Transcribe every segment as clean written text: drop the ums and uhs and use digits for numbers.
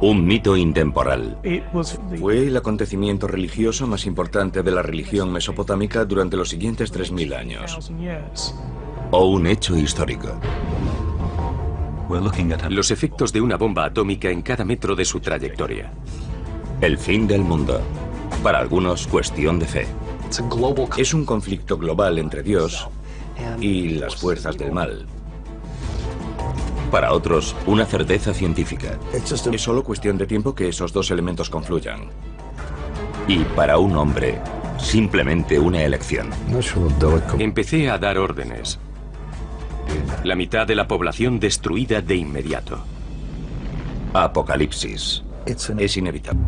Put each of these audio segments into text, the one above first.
Un mito intemporal. Fue el acontecimiento religioso más importante de la religión mesopotámica durante los siguientes 3000 años. O un hecho histórico. Los efectos de una bomba atómica en cada metro de su trayectoria. El fin del mundo. Para algunos, cuestión de fe. Es un conflicto global entre Dios y las fuerzas del mal. Para otros, una certeza científica. Es solo cuestión de tiempo que esos dos elementos confluyan. Y para un hombre, simplemente una elección. Empecé a dar órdenes. La mitad de la población destruida de inmediato. Apocalipsis. Es inevitable.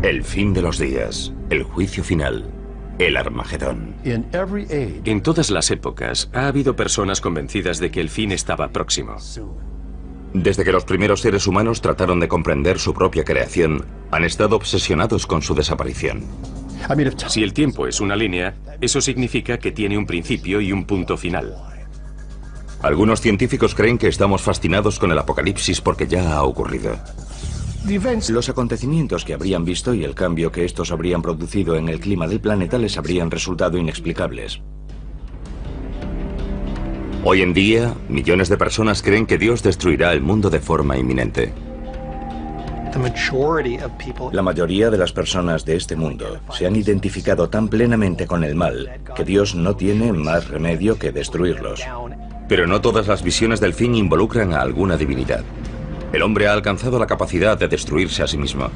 El fin de los días. El juicio final. El Armagedón. En todas las épocas ha habido personas convencidas de que el fin estaba próximo. Desde que los primeros seres humanos trataron de comprender su propia creación, han estado obsesionados con su desaparición. Si el tiempo es una línea, eso significa que tiene un principio y un punto final. Algunos científicos creen que estamos fascinados con el apocalipsis porque ya ha ocurrido. Los acontecimientos que habrían visto y el cambio que estos habrían producido en el clima del planeta les habrían resultado inexplicables. Hoy en día, millones de personas creen que Dios destruirá el mundo de forma inminente. La mayoría de las personas de este mundo se han identificado tan plenamente con el mal que Dios no tiene más remedio que destruirlos. Pero no todas las visiones del fin involucran a alguna divinidad. El hombre ha alcanzado la capacidad de destruirse a sí mismo.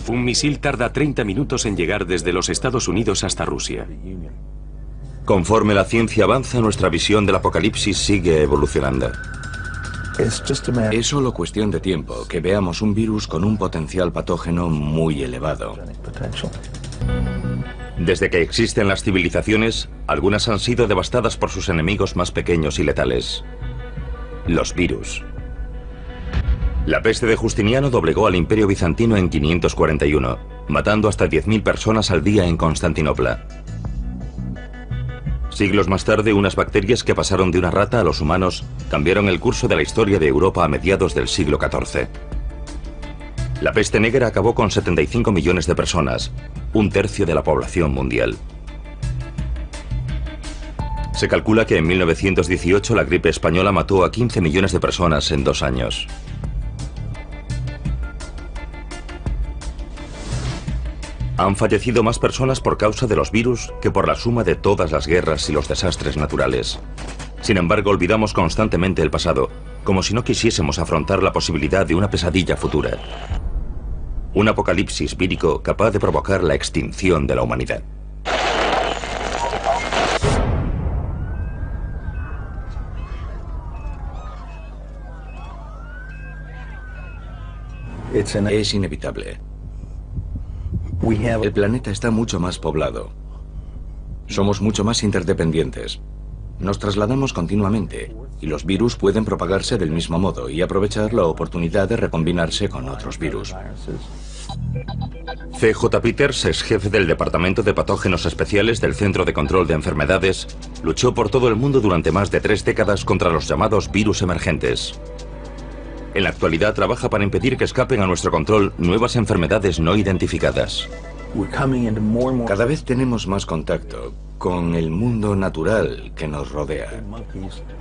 Un misil tarda 30 minutos en llegar desde los Estados Unidos hasta Rusia. Conforme la ciencia avanza, nuestra visión del apocalipsis sigue evolucionando. Es solo cuestión de tiempo que veamos un virus con un potencial patógeno muy elevado. Desde que existen las civilizaciones, algunas han sido devastadas por sus enemigos más pequeños y letales. Los virus. La peste de Justiniano doblegó al Imperio Bizantino en 541, matando hasta 10.000 personas al día en Constantinopla. Siglos más tarde, unas bacterias que pasaron de una rata a los humanos cambiaron el curso de la historia de Europa a mediados del siglo XIV. La peste negra acabó con 75 millones de personas, un tercio de la población mundial. Se calcula que en 1918 la gripe española mató a 15 millones de personas en 2 años. Han fallecido más personas por causa de los virus que por la suma de todas las guerras y los desastres naturales. Sin embargo, olvidamos constantemente el pasado, como si no quisiésemos afrontar la posibilidad de una pesadilla futura. Un apocalipsis vírico capaz de provocar la extinción de la humanidad. Es inevitable. El planeta está mucho más poblado. Somos mucho más interdependientes. Nos trasladamos continuamente y los virus pueden propagarse del mismo modo y aprovechar la oportunidad de recombinarse con otros virus. C.J. Peters, ex jefe del Departamento de Patógenos Especiales del Centro de Control de Enfermedades, luchó por todo el mundo durante más de 3 décadas contra los llamados virus emergentes. En la actualidad trabaja para impedir que escapen a nuestro control nuevas enfermedades no identificadas. Cada vez tenemos más contacto con el mundo natural que nos rodea,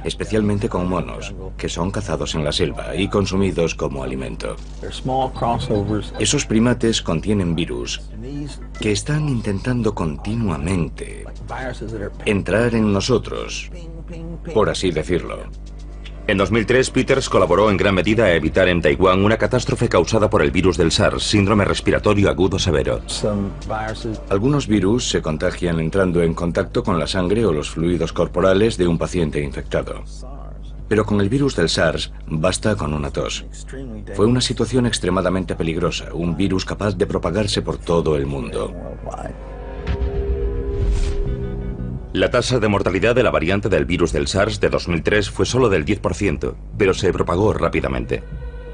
especialmente con monos, que son cazados en la selva y consumidos como alimento. Esos primates contienen virus que están intentando continuamente entrar en nosotros, por así decirlo. En 2003, Peters colaboró en gran medida a evitar en Taiwán una catástrofe causada por el virus del SARS, síndrome respiratorio agudo severo. Algunos virus se contagian entrando en contacto con la sangre o los fluidos corporales de un paciente infectado. Pero con el virus del SARS basta con una tos. Fue una situación extremadamente peligrosa, un virus capaz de propagarse por todo el mundo. La tasa de mortalidad de la variante del virus del SARS de 2003 fue solo del 10%, pero se propagó rápidamente.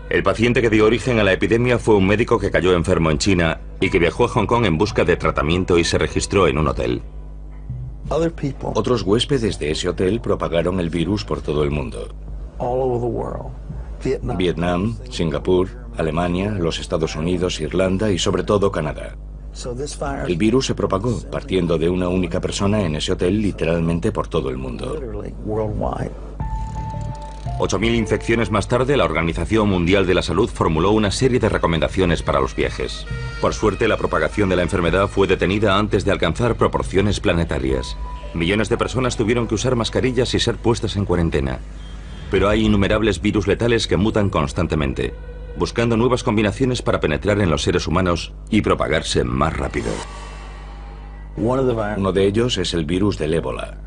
El paciente que dio origen a la epidemia fue un médico que cayó enfermo en China y que viajó a Hong Kong en busca de tratamiento y se registró en un hotel. Otros huéspedes de ese hotel propagaron el virus por todo el mundo. Vietnam, Singapur, Alemania, los Estados Unidos, Irlanda y sobre todo Canadá. El virus se propagó partiendo de una única persona en ese hotel literalmente por todo el mundo. 8.000 infecciones más tarde, la Organización Mundial de la Salud formuló una serie de recomendaciones para los viajes. Por suerte, la propagación de la enfermedad fue detenida antes de alcanzar proporciones planetarias. Millones de personas tuvieron que usar mascarillas y ser puestas en cuarentena. Pero hay innumerables virus letales que mutan constantemente, buscando nuevas combinaciones para penetrar en los seres humanos y propagarse más rápido. Uno de ellos es el virus del ébola.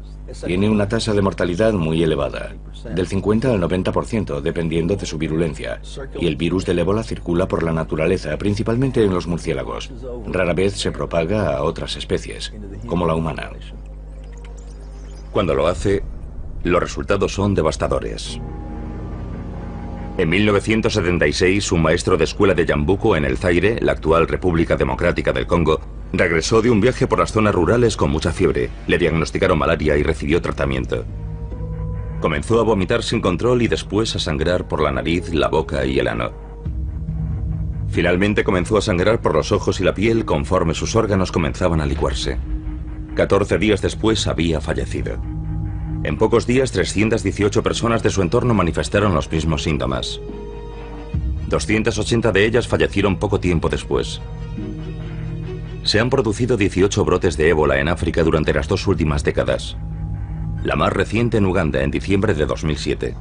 Tiene una tasa de mortalidad muy elevada, del 50 al 90%, dependiendo de su virulencia. Y el virus del ébola circula por la naturaleza, principalmente en los murciélagos. Rara vez se propaga a otras especies, como la humana. Cuando lo hace, los resultados son devastadores. En 1976, un maestro de escuela de Yambuco, en el Zaire, la actual República Democrática del Congo, regresó de un viaje por las zonas rurales con mucha fiebre. Le diagnosticaron malaria y recibió tratamiento. Comenzó a vomitar sin control y después a sangrar por la nariz, la boca y el ano. Finalmente comenzó a sangrar por los ojos y la piel conforme sus órganos comenzaban a licuarse. 14 días después había fallecido. En pocos días, 318 personas de su entorno manifestaron los mismos síntomas. 280 de ellas fallecieron poco tiempo después. Se han producido 18 brotes de ébola en África durante las 2 últimas décadas. La más reciente en Uganda, en diciembre de 2007.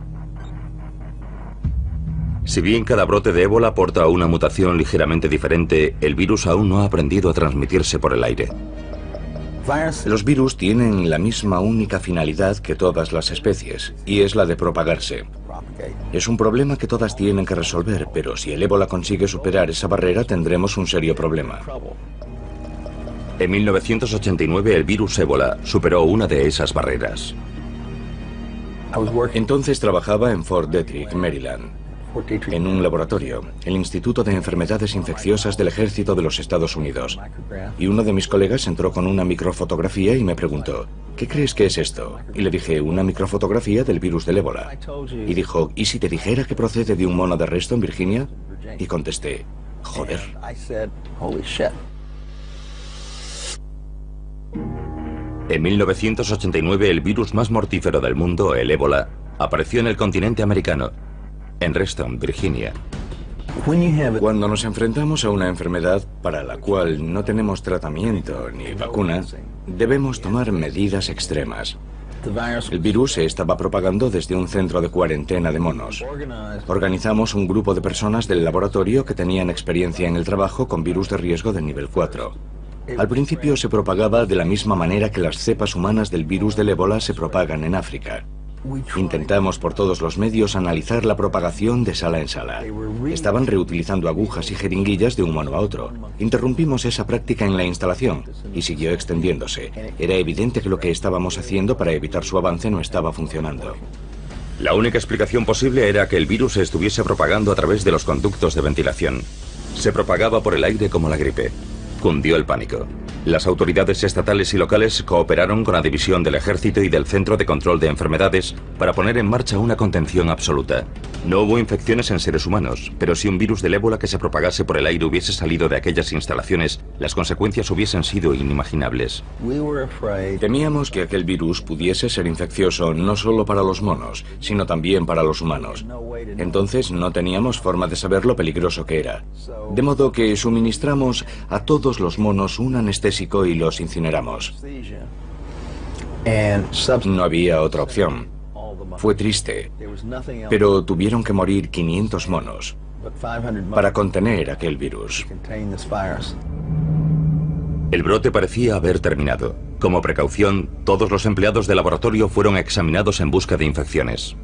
Si bien cada brote de ébola porta una mutación ligeramente diferente, el virus aún no ha aprendido a transmitirse por el aire. Los virus tienen la misma única finalidad que todas las especies, y es la de propagarse. Es un problema que todas tienen que resolver, pero si el ébola consigue superar esa barrera, tendremos un serio problema. En 1989, el virus ébola superó una de esas barreras. Entonces trabajaba en Fort Detrick, Maryland, en un laboratorio, el Instituto de Enfermedades Infecciosas del Ejército de los Estados Unidos. Y uno de mis colegas entró con una microfotografía y me preguntó, ¿qué crees que es esto? Y le dije, una microfotografía del virus del ébola. Y dijo, ¿y si te dijera que procede de un mono de Reston, Virginia? Y contesté, joder. En 1989, el virus más mortífero del mundo, el ébola, apareció en el continente americano, en Reston, Virginia. Cuando nos enfrentamos a una enfermedad para la cual no tenemos tratamiento ni vacuna, debemos tomar medidas extremas. El virus se estaba propagando desde un centro de cuarentena de monos. Organizamos un grupo de personas del laboratorio que tenían experiencia en el trabajo con virus de riesgo de nivel 4. Al principio se propagaba de la misma manera que las cepas humanas del virus del ébola se propagan en África. Intentamos por todos los medios analizar la propagación de sala en sala. Estaban reutilizando agujas y jeringuillas de un mono a otro. Interrumpimos esa práctica en la instalación y siguió extendiéndose. Era evidente que lo que estábamos haciendo para evitar su avance no estaba funcionando. La única explicación posible era que el virus se estuviese propagando a través de los conductos de ventilación. Se propagaba por el aire como la gripe. Cundió el pánico. Las autoridades estatales y locales cooperaron con la División del Ejército y del Centro de Control de Enfermedades para poner en marcha una contención absoluta. No hubo infecciones en seres humanos, pero si un virus del ébola que se propagase por el aire hubiese salido de aquellas instalaciones, las consecuencias hubiesen sido inimaginables. Temíamos que aquel virus pudiese ser infeccioso no solo para los monos, sino también para los humanos. Entonces no teníamos forma de saber lo peligroso que era. De modo que suministramos a todos los monos un anestésico y los incineramos. No había otra opción. Fue triste, pero tuvieron que morir 500 monos para contener aquel virus. El brote parecía haber terminado. Como precaución, todos los empleados del laboratorio fueron examinados en busca de infecciones.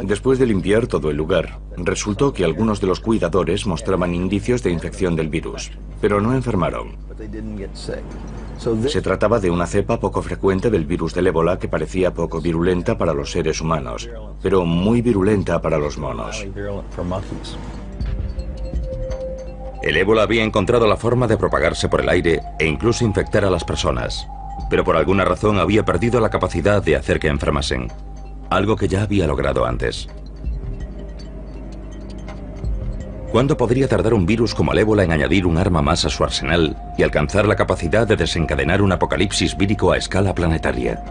Después de limpiar todo el lugar, resultó que algunos de los cuidadores mostraban indicios de infección del virus, pero no enfermaron. Se trataba de una cepa poco frecuente del virus del ébola que parecía poco virulenta para los seres humanos, pero muy virulenta para los monos. El ébola había encontrado la forma de propagarse por el aire e incluso infectar a las personas, pero por alguna razón había perdido la capacidad de hacer que enfermasen, algo que ya había logrado antes. ¿Cuándo podría tardar un virus como el ébola en añadir un arma más a su arsenal y alcanzar la capacidad de desencadenar un apocalipsis vírico a escala planetaria?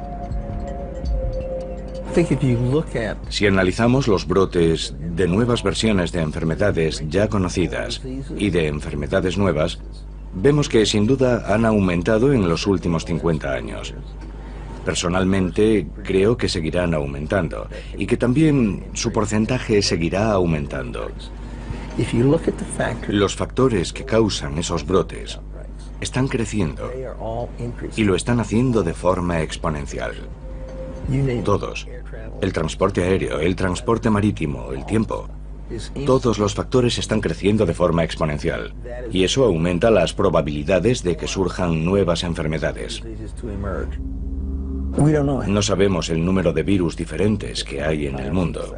Si analizamos los brotes de nuevas versiones de enfermedades ya conocidas y de enfermedades nuevas, vemos que sin duda han aumentado en los últimos 50 años. Personalmente creo que seguirán aumentando y que también su porcentaje seguirá aumentando. Los factores que causan esos brotes están creciendo y lo están haciendo de forma exponencial. Todos. El transporte aéreo, el transporte marítimo, el tiempo. Todos los factores están creciendo de forma exponencial y eso aumenta las probabilidades de que surjan nuevas enfermedades. No sabemos el número de virus diferentes que hay en el mundo.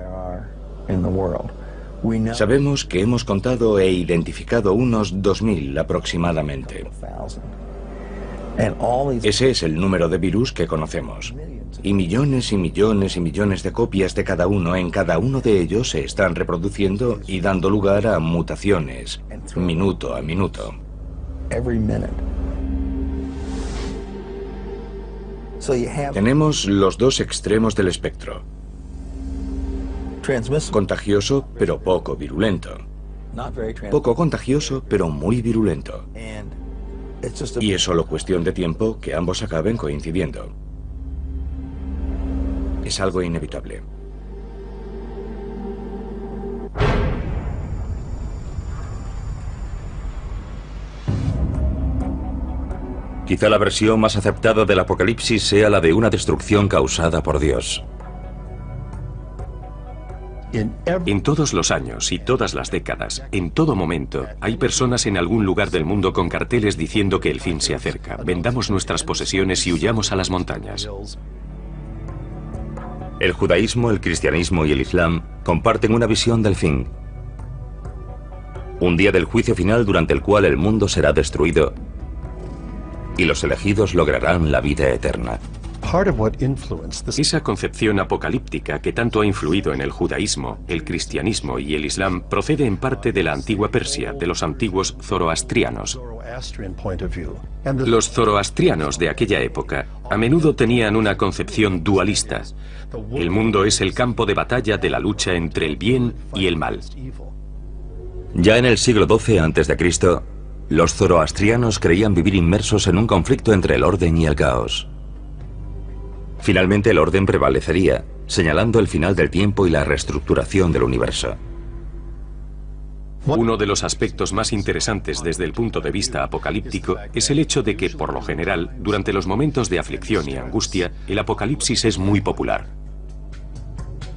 Sabemos que hemos contado e identificado unos 2000 aproximadamente. Ese es el número de virus que conocemos. Y millones y millones y millones de copias de cada uno en cada uno de ellos se están reproduciendo y dando lugar a mutaciones, minuto a minuto. Tenemos los dos extremos del espectro. Contagioso, pero poco virulento. Poco contagioso, pero muy virulento. Y es solo cuestión de tiempo que ambos acaben coincidiendo. Es algo inevitable. Quizá la versión más aceptada del apocalipsis sea la de una destrucción causada por Dios. En todos los años y todas las décadas, en todo momento, hay personas en algún lugar del mundo con carteles diciendo que el fin se acerca. Vendamos nuestras posesiones y huyamos a las montañas. El judaísmo, el cristianismo y el islam comparten una visión del fin. Un día del juicio final durante el cual el mundo será destruido y los elegidos lograrán la vida eterna. Esa concepción apocalíptica que tanto ha influido en el judaísmo, el cristianismo y el islam procede en parte de la antigua Persia, de los antiguos zoroastrianos. Los zoroastrianos de aquella época a menudo tenían una concepción dualista. El mundo es el campo de batalla de la lucha entre el bien y el mal. Ya en el siglo XII a.C., los zoroastrianos creían vivir inmersos en un conflicto entre el orden y el caos. Finalmente el orden prevalecería, señalando el final del tiempo y la reestructuración del universo. Uno de los aspectos más interesantes desde el punto de vista apocalíptico es el hecho de que, por lo general, durante los momentos de aflicción y angustia, el apocalipsis es muy popular.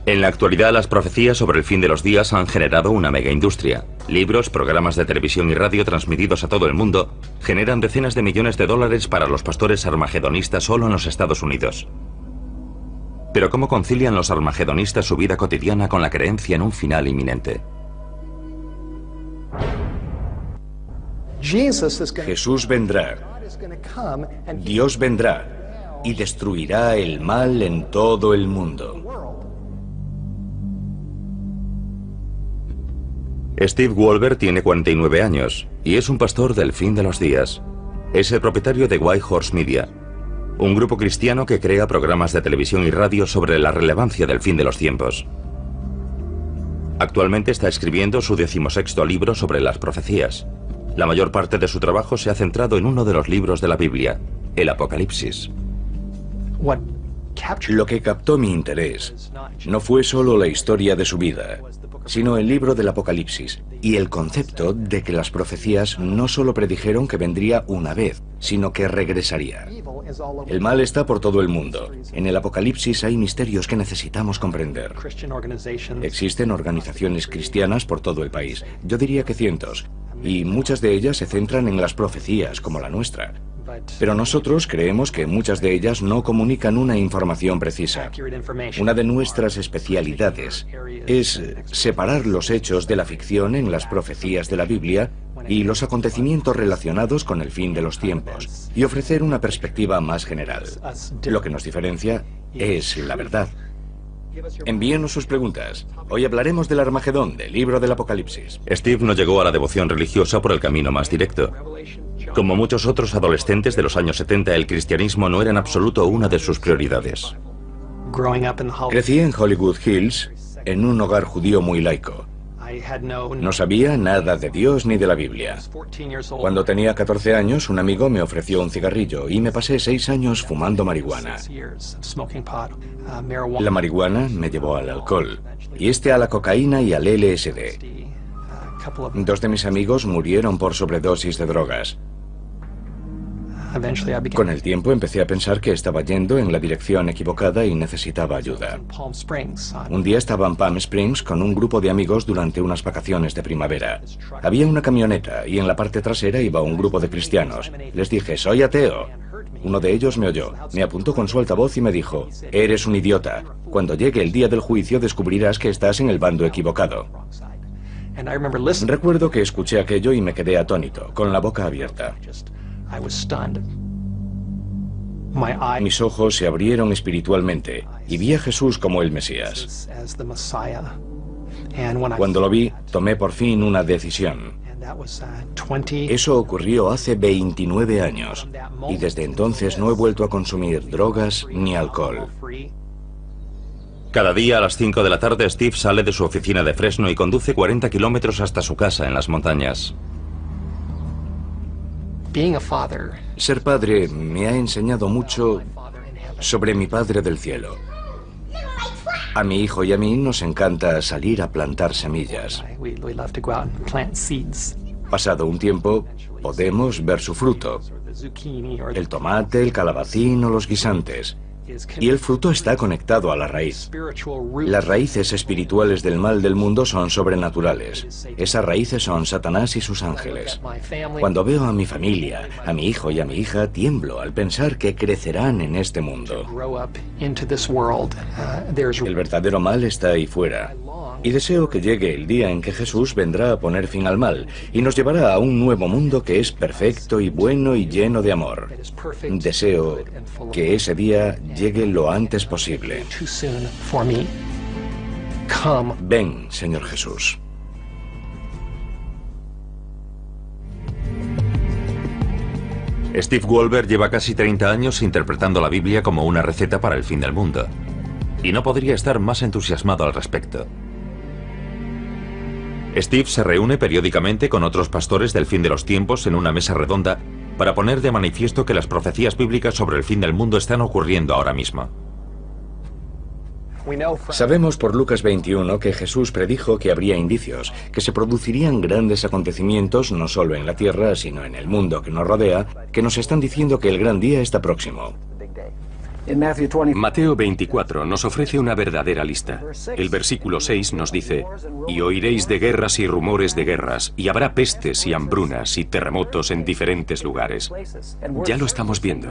En la actualidad, las profecías sobre el fin de los días han generado una mega industria. Libros, programas de televisión y radio transmitidos a todo el mundo generan decenas de millones de dólares para los pastores armagedonistas solo en los Estados Unidos. Pero ¿cómo concilian los armagedonistas su vida cotidiana con la creencia en un final inminente? Jesús vendrá, Dios vendrá y destruirá el mal en todo el mundo. Steve Wolber tiene 49 años y es un pastor del fin de los días. Es el propietario de White Horse Media, un grupo cristiano que crea programas de televisión y radio sobre la relevancia del fin de los tiempos. Actualmente está escribiendo su 16º libro sobre las profecías. La mayor parte de su trabajo se ha centrado en uno de los libros de la Biblia, el Apocalipsis. Lo que captó mi interés no fue solo la historia de su vida, sino el libro del Apocalipsis y el concepto de que las profecías no solo predijeron que vendría una vez, sino que regresaría. El mal está por todo el mundo. En el Apocalipsis hay misterios que necesitamos comprender. Existen organizaciones cristianas por todo el país, yo diría que cientos, y muchas de ellas se centran en las profecías, como la nuestra. Pero nosotros creemos que muchas de ellas no comunican una información precisa. Una de nuestras especialidades es separar los hechos de la ficción en las profecías de la Biblia y los acontecimientos relacionados con el fin de los tiempos, y ofrecer una perspectiva más general. Lo que nos diferencia es la verdad. Envíenos sus preguntas. Hoy hablaremos del Armagedón, del libro del Apocalipsis. Steve no llegó a la devoción religiosa por el camino más directo. Como muchos otros adolescentes de los años 70, el cristianismo no era en absoluto una de sus prioridades. Crecí en Hollywood Hills, en un hogar judío muy laico. No sabía nada de Dios ni de la Biblia. Cuando tenía 14 años, un amigo me ofreció un cigarrillo y me pasé 6 años fumando marihuana. La marihuana me llevó al alcohol, y a la cocaína y al LSD. 2 de mis amigos murieron por sobredosis de drogas. Con el tiempo empecé a pensar que estaba yendo en la dirección equivocada y necesitaba ayuda. Un día estaba en Palm Springs con un grupo de amigos durante unas vacaciones de primavera. Había una camioneta y en la parte trasera iba un grupo de cristianos. Les dije, soy ateo. Uno de ellos me oyó, me apuntó con su altavoz y me dijo, eres un idiota. Cuando llegue el día del juicio descubrirás que estás en el bando equivocado. Recuerdo que escuché aquello y me quedé atónito, con la boca abierta. Mis ojos se abrieron espiritualmente y vi a Jesús como el Mesías. Cuando lo vi, tomé por fin una decisión. Eso ocurrió hace 29 años y desde entonces no he vuelto a consumir drogas ni alcohol. Cada día a las 5 de la tarde Steve sale de su oficina de Fresno y conduce 40 kilómetros hasta su casa en las montañas. Ser padre me ha enseñado mucho sobre mi Padre del Cielo. A mi hijo y a mí nos encanta salir a plantar semillas. Pasado un tiempo, podemos ver su fruto. El tomate, el calabacín o los guisantes. Y el fruto está conectado a la raíz. Las raíces espirituales del mal del mundo son sobrenaturales. Esas raíces son Satanás y sus ángeles. Cuando veo a mi familia, a mi hijo y a mi hija, tiemblo al pensar que crecerán en este mundo. El verdadero mal está ahí fuera. Y deseo que llegue el día en que Jesús vendrá a poner fin al mal y nos llevará a un nuevo mundo que es perfecto y bueno y lleno de amor. Deseo que ese día llegue lo antes posible. Ven, Señor Jesús. Steve Wolber lleva casi 30 años interpretando la Biblia como una receta para el fin del mundo. Y no podría estar más entusiasmado al respecto. Steve se reúne periódicamente con otros pastores del fin de los tiempos en una mesa redonda para poner de manifiesto que las profecías bíblicas sobre el fin del mundo están ocurriendo ahora mismo. Sabemos por Lucas 21 que Jesús predijo que habría indicios, que se producirían grandes acontecimientos no solo en la tierra, sino en el mundo que nos rodea, que nos están diciendo que el gran día está próximo. Mateo 24 nos ofrece una verdadera lista. El versículo 6 nos dice, y oiréis de guerras y rumores de guerras, y habrá pestes y hambrunas y terremotos en diferentes lugares. Ya lo estamos viendo.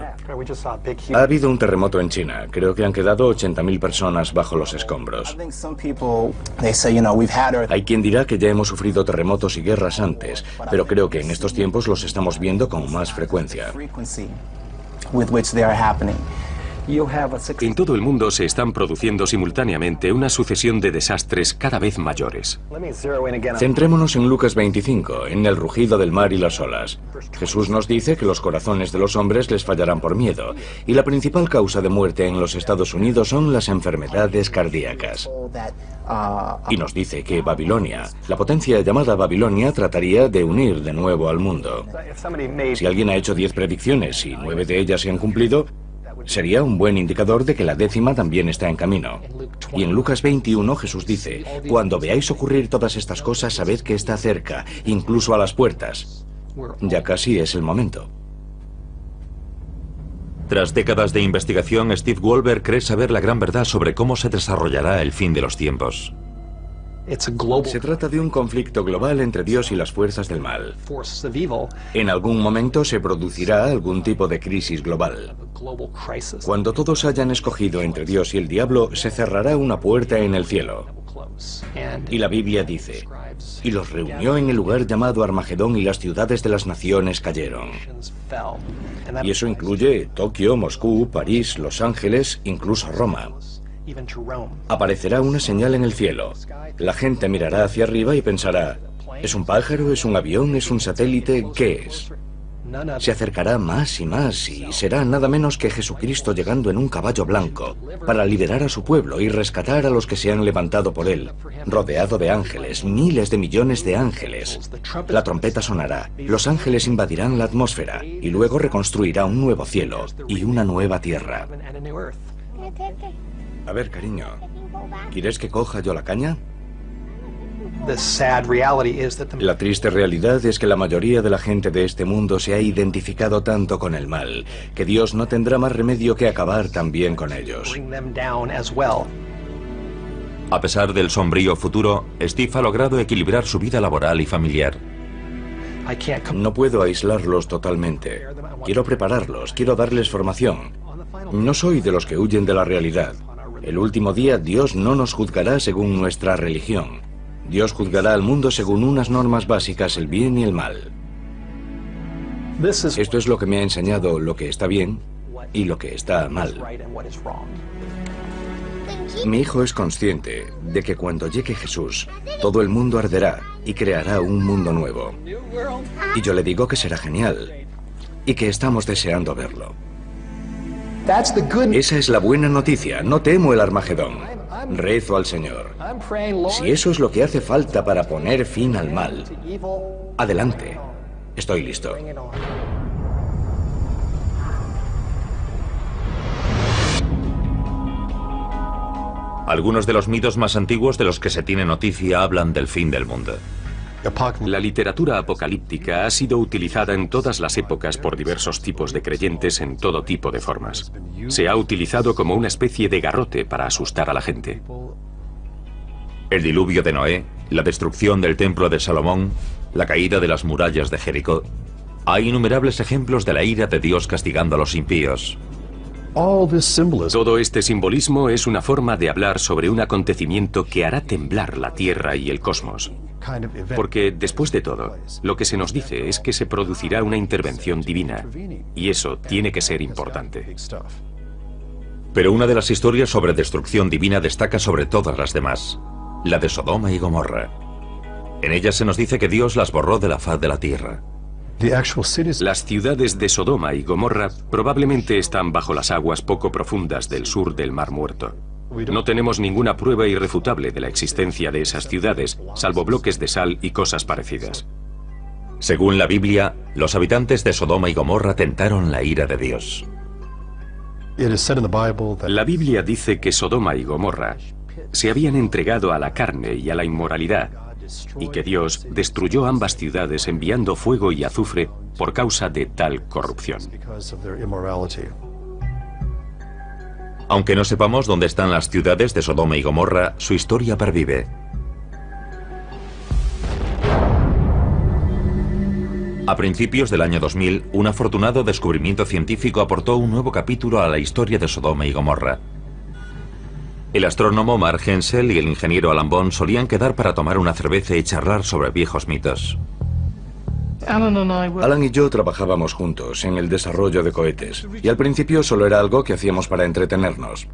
Ha habido un terremoto en China. Creo que han quedado 80.000 personas bajo los escombros. Hay quien dirá que ya hemos sufrido terremotos y guerras antes, pero creo que en estos tiempos los estamos viendo con más frecuencia. En todo el mundo se están produciendo simultáneamente una sucesión de desastres cada vez mayores. Centrémonos en Lucas 25, en el rugido del mar y las olas. Jesús nos dice que los corazones de los hombres les fallarán por miedo, y la principal causa de muerte en los Estados Unidos son las enfermedades cardíacas. Y nos dice que Babilonia, la potencia llamada Babilonia, trataría de unir de nuevo al mundo. Si alguien ha hecho 10 predicciones y 9 de ellas se han cumplido, sería un buen indicador de que la 10ª también está en camino. Y en Lucas 21 Jesús dice, cuando veáis ocurrir todas estas cosas, sabed que está cerca, incluso a las puertas. Ya casi es el momento. Tras décadas de investigación, Steve Wolber cree saber la gran verdad sobre cómo se desarrollará el fin de los tiempos. Se trata de un conflicto global entre Dios y las fuerzas del mal. En algún momento se producirá algún tipo de crisis global. Cuando todos hayan escogido entre Dios y el diablo, se cerrará una puerta en el cielo. Y la Biblia dice, y los reunió en el lugar llamado Armagedón y las ciudades de las naciones cayeron. Y eso incluye Tokio, Moscú, París, Los Ángeles, incluso Roma. Aparecerá una señal en el cielo. La gente mirará hacia arriba y pensará, ¿es un pájaro? ¿Es un avión? ¿Es un satélite? ¿Qué es? Se acercará más y será nada menos que Jesucristo llegando en un caballo blanco para liberar a su pueblo y rescatar a los que se han levantado por él, rodeado de ángeles, miles de millones de ángeles. La trompeta sonará, los ángeles invadirán la atmósfera y luego reconstruirá un nuevo cielo y una nueva tierra. A ver, cariño, ¿quieres que coja yo la caña? La triste realidad es que la mayoría de la gente de este mundo se ha identificado tanto con el mal, que Dios no tendrá más remedio que acabar también con ellos. A pesar del sombrío futuro, Steve ha logrado equilibrar su vida laboral y familiar. No puedo aislarlos totalmente. Quiero prepararlos, quiero darles formación. No soy de los que huyen de la realidad. El último día Dios no nos juzgará según nuestra religión. Dios juzgará al mundo según unas normas básicas, el bien y el mal. Esto es lo que me ha enseñado lo que está bien y lo que está mal. Mi hijo es consciente de que cuando llegue Jesús, todo el mundo arderá y creará un mundo nuevo. Y yo le digo que será genial y que estamos deseando verlo. Esa es la buena noticia. No temo el Armagedón. Rezo al Señor. Si eso es lo que hace falta para poner fin al mal, adelante. Estoy listo. Algunos de los mitos más antiguos de los que se tiene noticia hablan del fin del mundo. La literatura apocalíptica ha sido utilizada en todas las épocas por diversos tipos de creyentes en todo tipo de formas. Se ha utilizado como una especie de garrote para asustar a la gente. El diluvio de Noé, la destrucción del templo de Salomón, la caída de las murallas de Jericó. Hay innumerables ejemplos de la ira de Dios castigando a los impíos. Todo este simbolismo es una forma de hablar sobre un acontecimiento que hará temblar la Tierra y el cosmos. Porque, después de todo, lo que se nos dice es que se producirá una intervención divina, y eso tiene que ser importante. Pero una de las historias sobre destrucción divina destaca sobre todas las demás, la de Sodoma y Gomorra. En ella se nos dice que Dios las borró de la faz de la tierra. Las ciudades de Sodoma y Gomorra probablemente están bajo las aguas poco profundas del sur del Mar Muerto. No tenemos ninguna prueba irrefutable de la existencia de esas ciudades, salvo bloques de sal y cosas parecidas. Según la Biblia, los habitantes de Sodoma y Gomorra tentaron la ira de Dios. La Biblia dice que Sodoma y Gomorra se habían entregado a la carne y a la inmoralidad, y que Dios destruyó ambas ciudades enviando fuego y azufre por causa de tal corrupción. Aunque no sepamos dónde están las ciudades de Sodoma y Gomorra, su historia pervive. A principios del año 2000, un afortunado descubrimiento científico aportó un nuevo capítulo a la historia de Sodoma y Gomorra. El astrónomo Mark Hensel y el ingeniero Alan Bond solían quedar para tomar una cerveza y charlar sobre viejos mitos. Alan y yo trabajábamos juntos en el desarrollo de cohetes, y al principio solo era algo que hacíamos para entretenernos.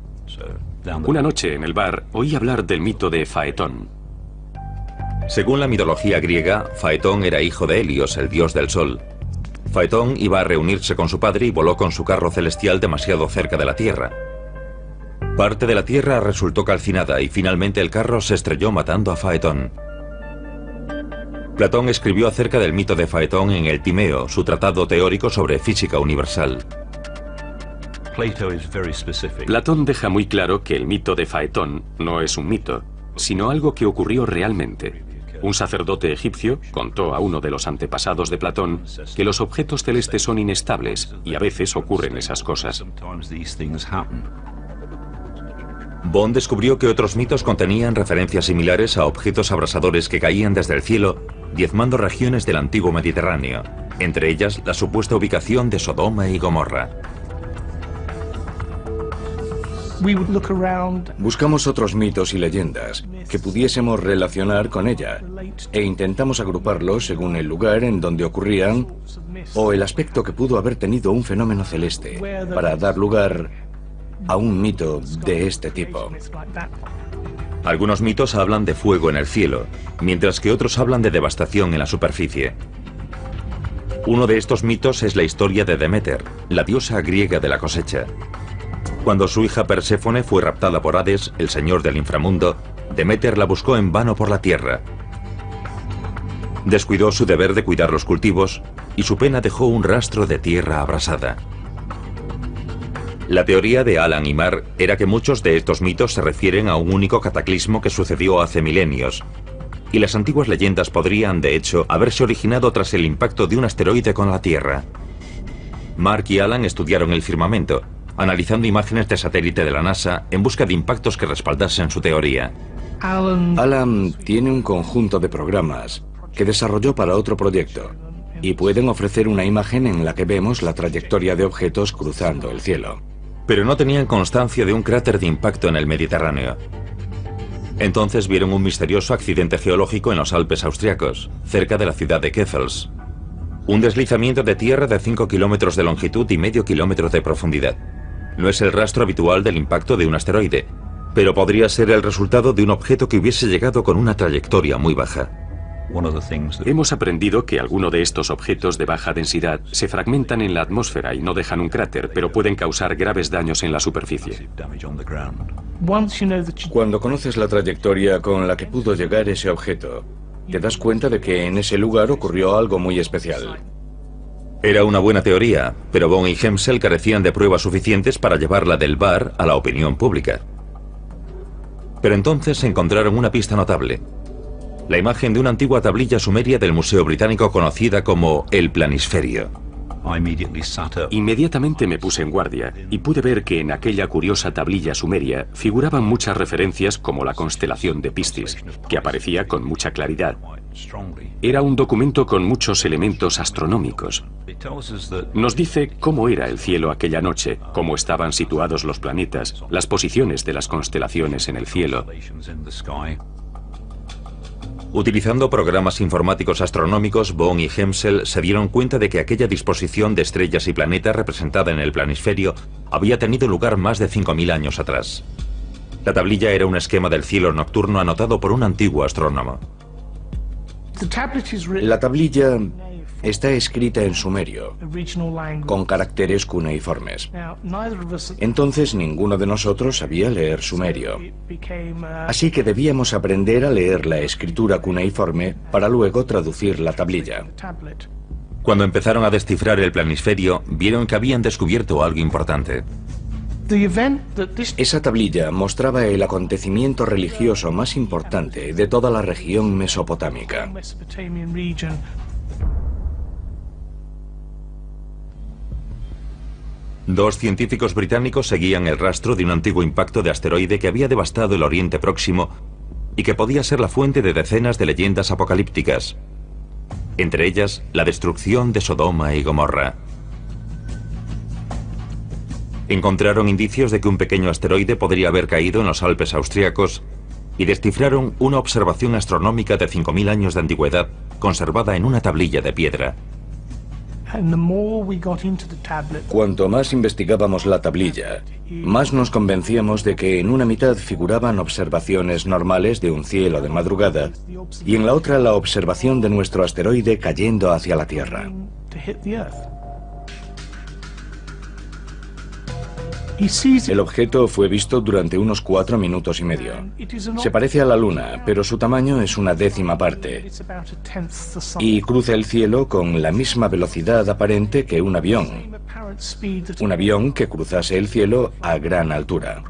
Una noche en el bar oí hablar del mito de Faetón. Según la mitología griega, Faetón era hijo de Helios, el dios del sol. Faetón iba a reunirse con su padre y voló con su carro celestial demasiado cerca de la Tierra. Parte de la Tierra resultó calcinada y finalmente el carro se estrelló matando a Faetón. Platón escribió acerca del mito de Faetón en el Timeo, su tratado teórico sobre física universal. Platón deja muy claro que el mito de Faetón no es un mito, sino algo que ocurrió realmente. Un sacerdote egipcio contó a uno de los antepasados de Platón que los objetos celestes son inestables y a veces ocurren esas cosas. Bond descubrió que otros mitos contenían referencias similares a objetos abrasadores que caían desde el cielo, diezmando regiones del antiguo Mediterráneo, entre ellas la supuesta ubicación de Sodoma y Gomorra. Buscamos otros mitos y leyendas que pudiésemos relacionar con ella e intentamos agruparlos según el lugar en donde ocurrían o el aspecto que pudo haber tenido un fenómeno celeste para dar lugar a un mito de este tipo. Algunos mitos hablan de fuego en el cielo, mientras que otros hablan de devastación en la superficie. Uno de estos mitos es la historia de Deméter, la diosa griega de la cosecha. Cuando su hija Perséfone fue raptada por Hades, el señor del inframundo, Deméter la buscó en vano por la tierra. Descuidó su deber de cuidar los cultivos y su pena dejó un rastro de tierra abrasada. La teoría de Alan y Marr era que muchos de estos mitos se refieren a un único cataclismo que sucedió hace milenios, y las antiguas leyendas podrían, de hecho, haberse originado tras el impacto de un asteroide con la Tierra. Mark y Alan estudiaron el firmamento, analizando imágenes de satélite de la NASA en busca de impactos que respaldasen su teoría. Alan tiene un conjunto de programas que desarrolló para otro proyecto, y pueden ofrecer una imagen en la que vemos la trayectoria de objetos cruzando el cielo. Pero no tenían constancia de un cráter de impacto en el Mediterráneo. Entonces vieron un misterioso accidente geológico en los Alpes austriacos, cerca de la ciudad de Keffels. Un deslizamiento de tierra de 5 kilómetros de longitud y medio kilómetro de profundidad. No es el rastro habitual del impacto de un asteroide, pero podría ser el resultado de un objeto que hubiese llegado con una trayectoria muy baja. Hemos aprendido que algunos de estos objetos de baja densidad se fragmentan en la atmósfera y no dejan un cráter, pero pueden causar graves daños en la superficie. Cuando conoces la trayectoria con la que pudo llegar ese objeto, te das cuenta de que en ese lugar ocurrió algo muy especial. Era una buena teoría, pero Bond y Hemsel carecían de pruebas suficientes para llevarla del bar a la opinión pública. Pero entonces encontraron una pista notable. La imagen de una antigua tablilla sumeria del Museo Británico conocida como el Planisferio. Inmediatamente me puse en guardia y pude ver que en aquella curiosa tablilla sumeria figuraban muchas referencias como la constelación de Piscis, que aparecía con mucha claridad. Era un documento con muchos elementos astronómicos. Nos dice cómo era el cielo aquella noche, cómo estaban situados los planetas, las posiciones de las constelaciones en el cielo. Utilizando programas informáticos astronómicos, Bond y Hemsel se dieron cuenta de que aquella disposición de estrellas y planetas representada en el planisferio había tenido lugar más de 5.000 años atrás. La tablilla era un esquema del cielo nocturno anotado por un antiguo astrónomo. La tablilla está escrita en sumerio, con caracteres cuneiformes. Entonces ninguno de nosotros sabía leer sumerio. Así que debíamos aprender a leer la escritura cuneiforme para luego traducir la tablilla. Cuando empezaron a descifrar el planisferio, vieron que habían descubierto algo importante. Esa tablilla mostraba el acontecimiento religioso más importante de toda la región mesopotámica. Dos científicos británicos seguían el rastro de un antiguo impacto de asteroide que había devastado el Oriente Próximo y que podía ser la fuente de decenas de leyendas apocalípticas, entre ellas la destrucción de Sodoma y Gomorra. Encontraron indicios de que un pequeño asteroide podría haber caído en los Alpes austriacos y descifraron una observación astronómica de 5.000 años de antigüedad conservada en una tablilla de piedra. Cuanto más investigábamos la tablilla, más nos convencíamos de que en una mitad figuraban observaciones normales de un cielo de madrugada y en la otra la observación de nuestro asteroide cayendo hacia la Tierra. El objeto fue visto durante unos 4 minutos y medio. Se parece a la Luna, pero su tamaño es una décima parte. Y cruza el cielo con la misma velocidad aparente que un avión. Un avión que cruzase el cielo a gran altura.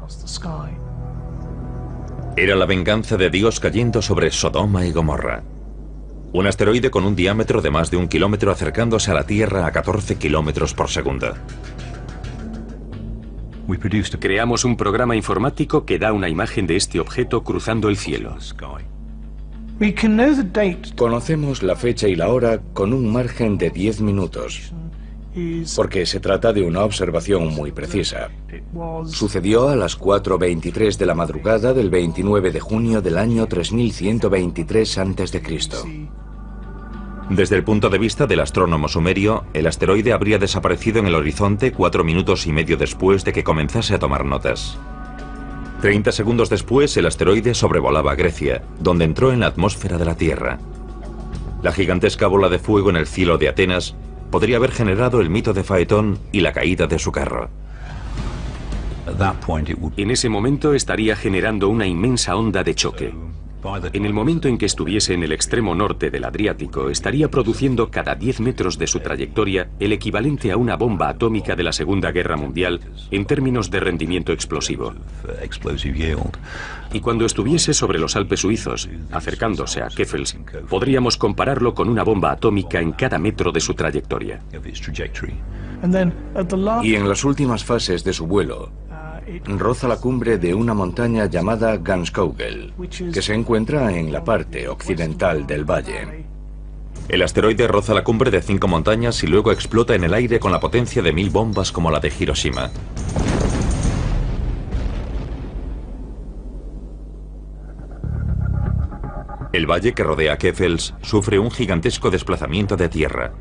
Era la venganza de Dios cayendo sobre Sodoma y Gomorra. Un asteroide con un diámetro de más de 1 kilómetro acercándose a la Tierra a 14 kilómetros por segundo. Creamos un programa informático que da una imagen de este objeto cruzando el cielo. Conocemos la fecha y la hora con un margen de 10 minutos, porque se trata de una observación muy precisa. Sucedió a las 4:23 de la madrugada del 29 de junio del año 3123 a.C. Desde el punto de vista del astrónomo sumerio, el asteroide habría desaparecido en el horizonte 4 minutos y medio después de que comenzase a tomar notas. 30 segundos después, el asteroide sobrevolaba Grecia, donde entró en la atmósfera de la Tierra. La gigantesca bola de fuego en el cielo de Atenas podría haber generado el mito de Faetón y la caída de su carro. En ese momento estaría generando una inmensa onda de choque. En el momento en que estuviese en el extremo norte del Adriático, estaría produciendo cada 10 metros de su trayectoria el equivalente a una bomba atómica de la Segunda Guerra Mundial en términos de rendimiento explosivo. Y cuando estuviese sobre los Alpes suizos, acercándose a Keffels, podríamos compararlo con una bomba atómica en cada metro de su trayectoria. Y en las últimas fases de su vuelo, roza la cumbre de una montaña llamada Ganskogel, que se encuentra en la parte occidental del valle. El asteroide roza la cumbre de 5 montañas y luego explota en el aire con la potencia de 1000 bombas como la de Hiroshima. El valle que rodea Keffels sufre un gigantesco desplazamiento de tierra.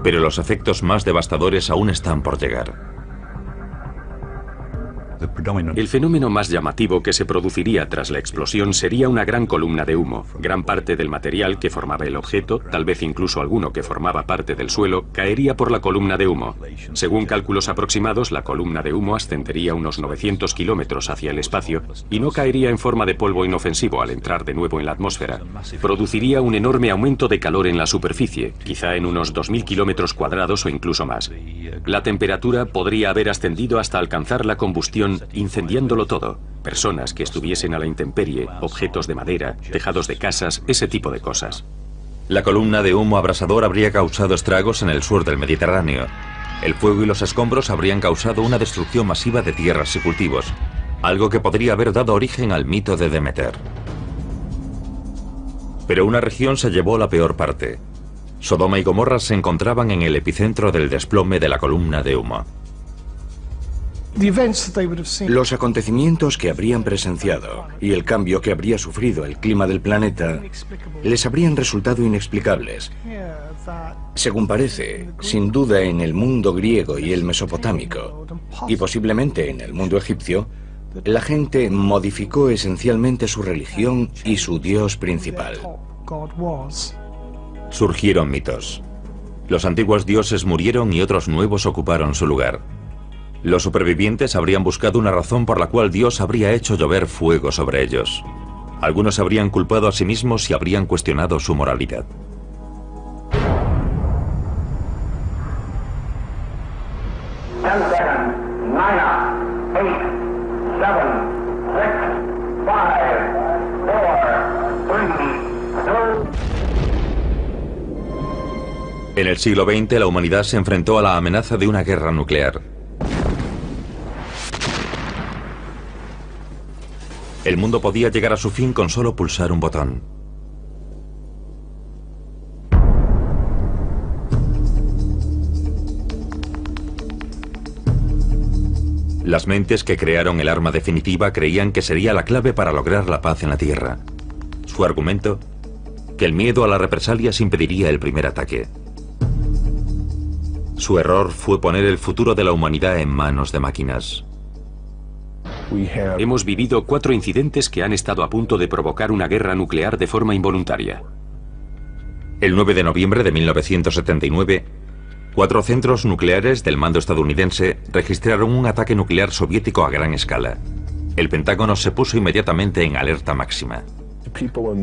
Pero los efectos más devastadores aún están por llegar. El fenómeno más llamativo que se produciría tras la explosión sería una gran columna de humo. Gran parte del material que formaba el objeto, tal vez incluso alguno que formaba parte del suelo, caería por la columna de humo. Según cálculos aproximados, la columna de humo ascendería unos 900 kilómetros hacia el espacio y no caería en forma de polvo inofensivo al entrar de nuevo en la atmósfera. Produciría un enorme aumento de calor en la superficie, quizá en unos 2000 kilómetros cuadrados o incluso más. La temperatura podría haber ascendido hasta alcanzar la combustión, incendiándolo todo. Personas que estuviesen a la intemperie, objetos de madera, tejados de casas, ese tipo de cosas. La columna de humo abrasador habría causado estragos en el sur del Mediterráneo. El fuego y los escombros habrían causado una destrucción masiva de tierras y cultivos, algo que podría haber dado origen al mito de Demeter. Pero una región se llevó la peor parte. Sodoma y Gomorra se encontraban en el epicentro del desplome de la columna de humo. Los acontecimientos que habrían presenciado y el cambio que habría sufrido el clima del planeta les habrían resultado inexplicables. Según parece, sin duda en el mundo griego y el mesopotámico, y posiblemente en el mundo egipcio, la gente modificó esencialmente su religión y su dios principal. Surgieron mitos. Los antiguos dioses murieron y otros nuevos ocuparon su lugar. Los supervivientes habrían buscado una razón por la cual Dios habría hecho llover fuego sobre ellos. Algunos habrían culpado a sí mismos y habrían cuestionado su moralidad. En el siglo XX, la humanidad se enfrentó a la amenaza de una guerra nuclear. El mundo podía llegar a su fin con solo pulsar un botón. Las mentes que crearon el arma definitiva creían que sería la clave para lograr la paz en la Tierra. Su argumento, que el miedo a las represalias impediría el primer ataque. Su error fue poner el futuro de la humanidad en manos de máquinas. Hemos vivido 4 incidentes que han estado a punto de provocar una guerra nuclear de forma involuntaria. El 9 de noviembre de 1979, 4 centros nucleares del mando estadounidense registraron un ataque nuclear soviético a gran escala. El Pentágono se puso inmediatamente en alerta máxima.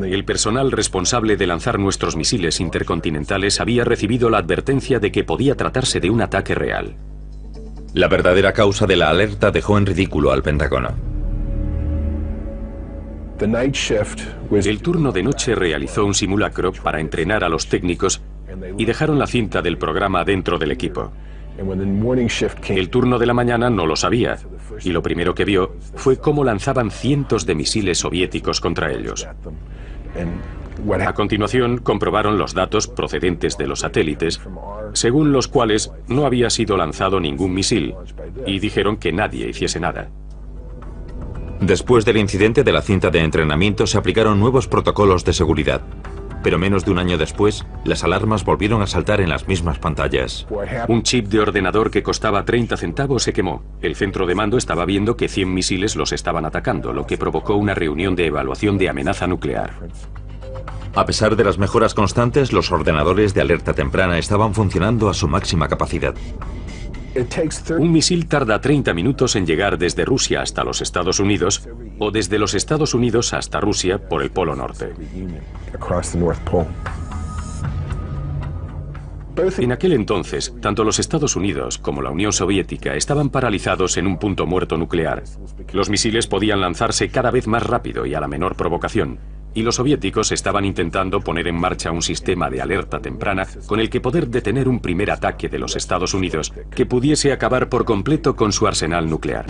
El personal responsable de lanzar nuestros misiles intercontinentales había recibido la advertencia de que podía tratarse de un ataque real. La verdadera causa de la alerta dejó en ridículo al Pentágono. El turno de noche realizó un simulacro para entrenar a los técnicos y dejaron la cinta del programa dentro del equipo. El turno de la mañana no lo sabía, y lo primero que vio fue cómo lanzaban cientos de misiles soviéticos contra ellos. A continuación, comprobaron los datos procedentes de los satélites, según los cuales no había sido lanzado ningún misil, y dijeron que nadie hiciese nada. Después del incidente de la cinta de entrenamiento, se aplicaron nuevos protocolos de seguridad. Pero menos de un año después, las alarmas volvieron a saltar en las mismas pantallas. Un chip de ordenador que costaba 30 centavos se quemó. El centro de mando estaba viendo que 100 misiles los estaban atacando, lo que provocó una reunión de evaluación de amenaza nuclear. A pesar de las mejoras constantes, los ordenadores de alerta temprana estaban funcionando a su máxima capacidad. Un misil tarda 30 minutos en llegar desde Rusia hasta los Estados Unidos o desde los Estados Unidos hasta Rusia por el Polo Norte. En aquel entonces, tanto los Estados Unidos como la Unión Soviética estaban paralizados en un punto muerto nuclear. Los misiles podían lanzarse cada vez más rápido y a la menor provocación. Y los soviéticos estaban intentando poner en marcha un sistema de alerta temprana con el que poder detener un primer ataque de los Estados Unidos que pudiese acabar por completo con su arsenal nuclear.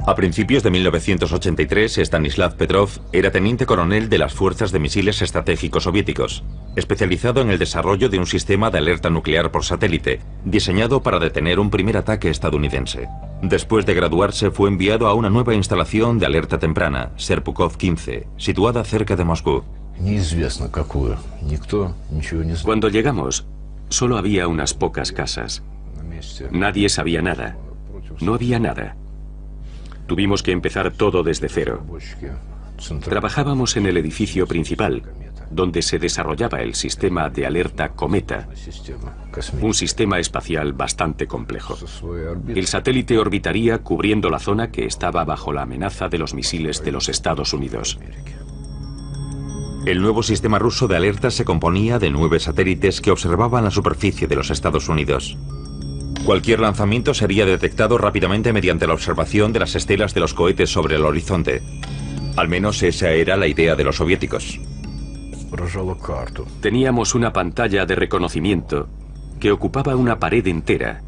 A principios de 1983, Stanislav Petrov era teniente coronel de las Fuerzas de Misiles Estratégicos Soviéticos, especializado en el desarrollo de un sistema de alerta nuclear por satélite, diseñado para detener un primer ataque estadounidense. Después de graduarse, fue enviado a una nueva instalación de alerta temprana, Serpukhov 15, situada cerca de Moscú. Cuando llegamos, solo había unas pocas casas. Nadie sabía nada. No había nada. Tuvimos que empezar todo desde cero. Trabajábamos en el edificio principal, donde se desarrollaba el sistema de alerta Cometa, un sistema espacial bastante complejo. El satélite orbitaría cubriendo la zona que estaba bajo la amenaza de los misiles de los Estados Unidos. El nuevo sistema ruso de alerta se componía de 9 satélites que observaban la superficie de los Estados Unidos. Cualquier lanzamiento sería detectado rápidamente mediante la observación de las estelas de los cohetes sobre el horizonte. Al menos esa era la idea de los soviéticos. Teníamos una pantalla de reconocimiento que ocupaba una pared entera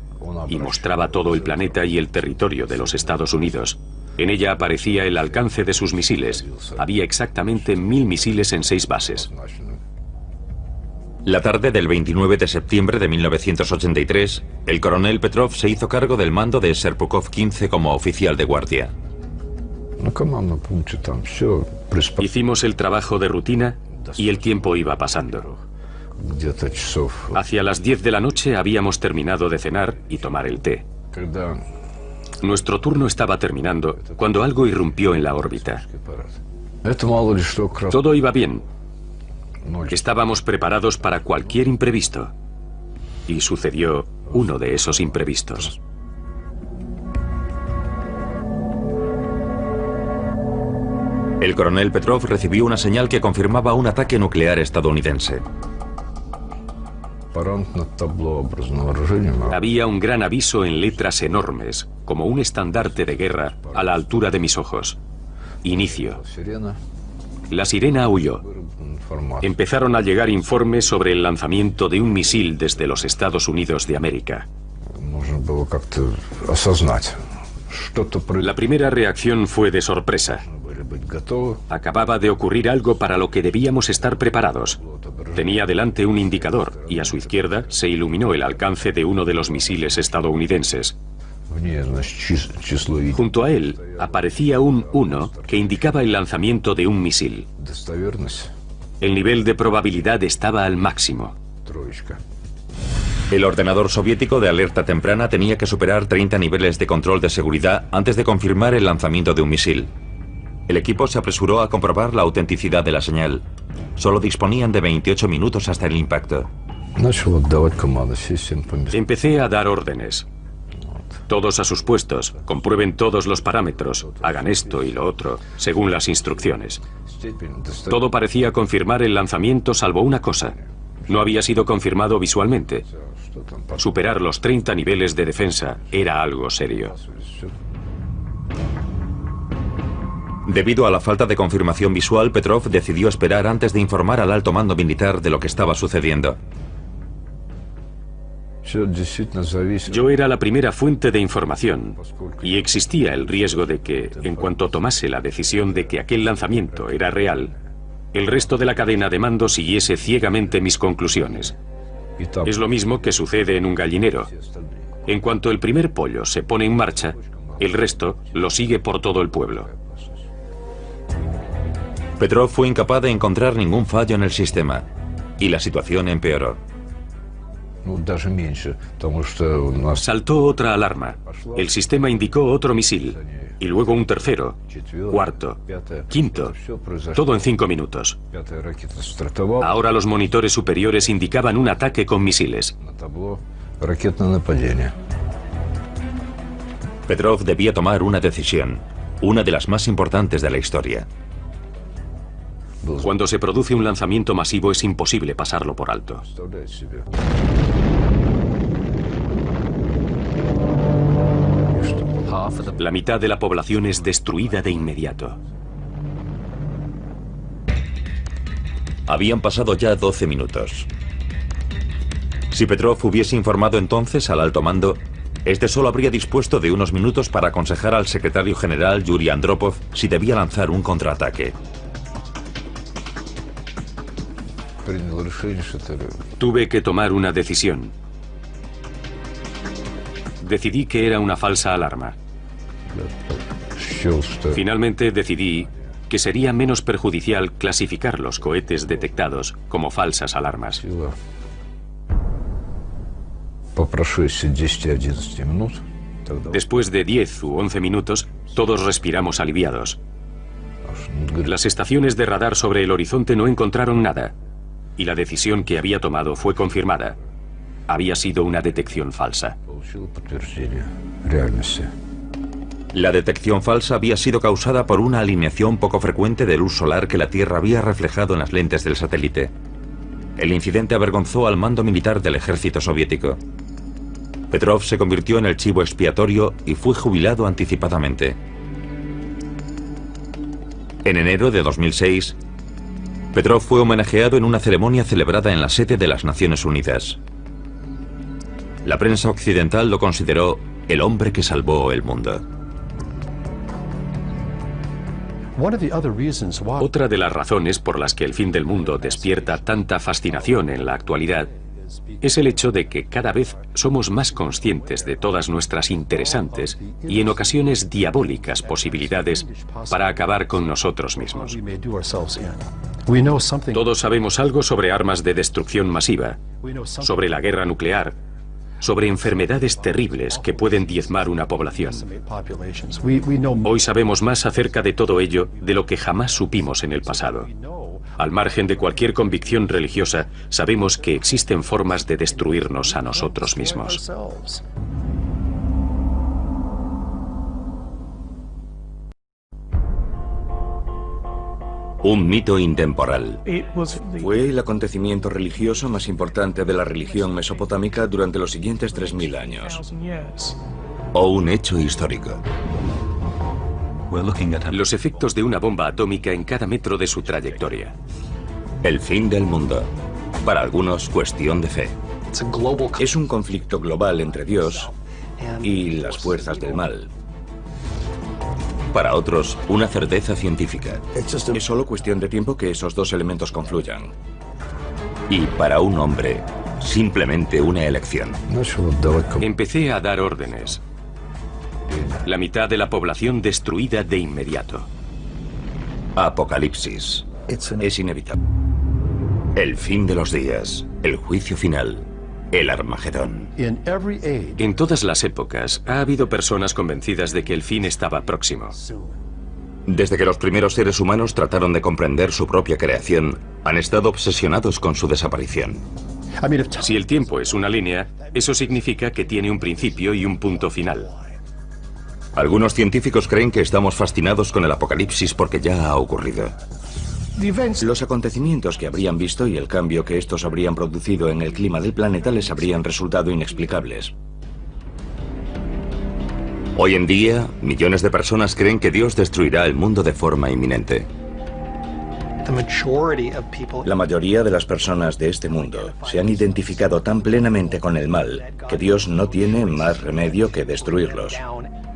y mostraba todo el planeta y el territorio de los Estados Unidos. En ella aparecía el alcance de sus misiles. Había exactamente 1000 misiles en 6 bases. La tarde del 29 de septiembre de 1983, el coronel Petrov se hizo cargo del mando de Serpukhov 15 como oficial de guardia. Hicimos el trabajo de rutina y el tiempo iba pasando. Hacia las 10 de la noche habíamos terminado de cenar y tomar el té. Nuestro turno estaba terminando cuando algo irrumpió en la órbita. Todo iba bien. Estábamos preparados para cualquier imprevisto. Y sucedió uno de esos imprevistos. El coronel Petrov recibió una señal que confirmaba un ataque nuclear estadounidense. Había un gran aviso en letras enormes, como un estandarte de guerra, a la altura de mis ojos. Inicio. La sirena aulló. Empezaron a llegar informes sobre el lanzamiento de un misil desde los Estados Unidos de América. La primera reacción fue de sorpresa. Acababa de ocurrir algo para lo que debíamos estar preparados. Tenía delante un indicador y a su izquierda se iluminó el alcance de uno de los misiles estadounidenses. Junto a él aparecía un 1 que indicaba el lanzamiento de un misil. El nivel de probabilidad estaba al máximo. El ordenador soviético de alerta temprana tenía que superar 30 niveles de control de seguridad antes de confirmar el lanzamiento de un misil. El equipo se apresuró a comprobar la autenticidad de la señal. Solo disponían de 28 minutos hasta el impacto. Empecé a dar órdenes. Todos a sus puestos, comprueben todos los parámetros, hagan esto y lo otro, según las instrucciones. Todo parecía confirmar el lanzamiento salvo una cosa. No había sido confirmado visualmente. Superar los 30 niveles de defensa era algo serio. Debido a la falta de confirmación visual, Petrov decidió esperar antes de informar al alto mando militar de lo que estaba sucediendo. Yo era la primera fuente de información y existía el riesgo de que, en cuanto tomase la decisión de que aquel lanzamiento era real, el resto de la cadena de mando siguiese ciegamente mis conclusiones. Es lo mismo que sucede en un gallinero. En cuanto el primer pollo se pone en marcha, el resto lo sigue por todo el pueblo. Petrov fue incapaz de encontrar ningún fallo en el sistema y la situación empeoró. Saltó otra alarma. El sistema indicó otro misil. Y luego un tercero, cuarto, quinto. Todo en 5 minutos. Ahora los monitores superiores indicaban un ataque con misiles. Petrov debía tomar una decisión, una de las más importantes de la historia. Cuando se produce un lanzamiento masivo es imposible pasarlo por alto. La mitad de la población es destruida de inmediato. Habían pasado ya 12 minutos. Si Petrov hubiese informado entonces al alto mando, este solo habría dispuesto de unos minutos para aconsejar al secretario general Yuri Andropov si debía lanzar un contraataque. Tuve que tomar una decisión. Decidí que era una falsa alarma. Finalmente decidí que sería menos perjudicial clasificar los cohetes detectados como falsas alarmas. Después de 10 u 11 minutos, todos respiramos aliviados. Las estaciones de radar sobre el horizonte no encontraron nada, y la decisión que había tomado fue confirmada. Había sido una detección falsa. La detección falsa había sido causada por una alineación poco frecuente de luz solar que la Tierra había reflejado en las lentes del satélite. El incidente avergonzó al mando militar del ejército soviético. Petrov se convirtió en el chivo expiatorio y fue jubilado anticipadamente. En enero de 2006, Petrov fue homenajeado en una ceremonia celebrada en la sede de las Naciones Unidas. La prensa occidental lo consideró el hombre que salvó el mundo. Otra de las razones por las que el fin del mundo despierta tanta fascinación en la actualidad es el hecho de que cada vez somos más conscientes de todas nuestras interesantes y en ocasiones diabólicas posibilidades para acabar con nosotros mismos. Todos sabemos algo sobre armas de destrucción masiva, sobre la guerra nuclear, sobre enfermedades terribles que pueden diezmar una población. Hoy sabemos más acerca de todo ello de lo que jamás supimos en el pasado. Al margen de cualquier convicción religiosa, sabemos que existen formas de destruirnos a nosotros mismos. Un mito intemporal. Fue el acontecimiento religioso más importante de la religión mesopotámica durante los siguientes 3000 años. O un hecho histórico. Los efectos de una bomba atómica en cada metro de su trayectoria. El fin del mundo. Para algunos, cuestión de fe. Es un conflicto global entre Dios y las fuerzas del mal. Para otros, una certeza científica. Es solo cuestión de tiempo que esos dos elementos confluyan. Y para un hombre, simplemente una elección. Empecé a dar órdenes. La mitad de la población destruida de inmediato. Apocalipsis. Es inevitable. El fin de los días. El juicio final. El Armagedón. En todas las épocas ha habido personas convencidas de que el fin estaba próximo. Desde que los primeros seres humanos trataron de comprender su propia creación, han estado obsesionados con su desaparición. Si el tiempo es una línea, eso significa que tiene un principio y un punto final. Algunos científicos creen que estamos fascinados con el apocalipsis porque ya ha ocurrido. Los acontecimientos que habrían visto y el cambio que estos habrían producido en el clima del planeta les habrían resultado inexplicables. Hoy en día, millones de personas creen que Dios destruirá el mundo de forma inminente. La mayoría de las personas de este mundo se han identificado tan plenamente con el mal que Dios no tiene más remedio que destruirlos.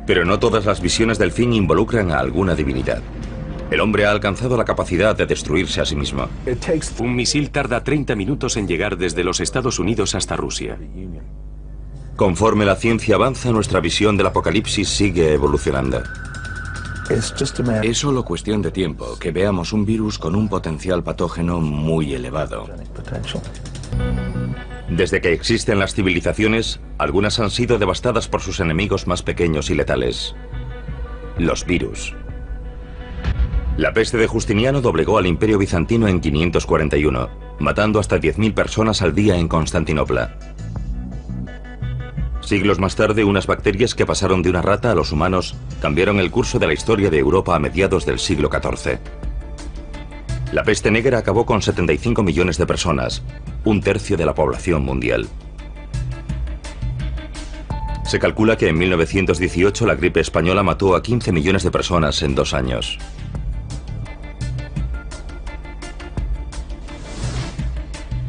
Pero no todas las visiones del fin involucran a alguna divinidad. El hombre ha alcanzado la capacidad de destruirse a sí mismo. Un misil tarda 30 minutos en llegar desde los Estados Unidos hasta Rusia. Conforme la ciencia avanza, nuestra visión del apocalipsis sigue evolucionando. Es solo cuestión de tiempo que veamos un virus con un potencial patógeno muy elevado. Desde que existen las civilizaciones, algunas han sido devastadas por sus enemigos más pequeños y letales: los virus. La peste de Justiniano doblegó al Imperio Bizantino en 541, matando hasta 10.000 personas al día en Constantinopla. Siglos más tarde, unas bacterias que pasaron de una rata a los humanos cambiaron el curso de la historia de Europa a mediados del siglo XIV. La peste negra acabó con 75 millones de personas, un tercio de la población mundial. Se calcula que en 1918 la gripe española mató a 15 millones de personas en 2 años.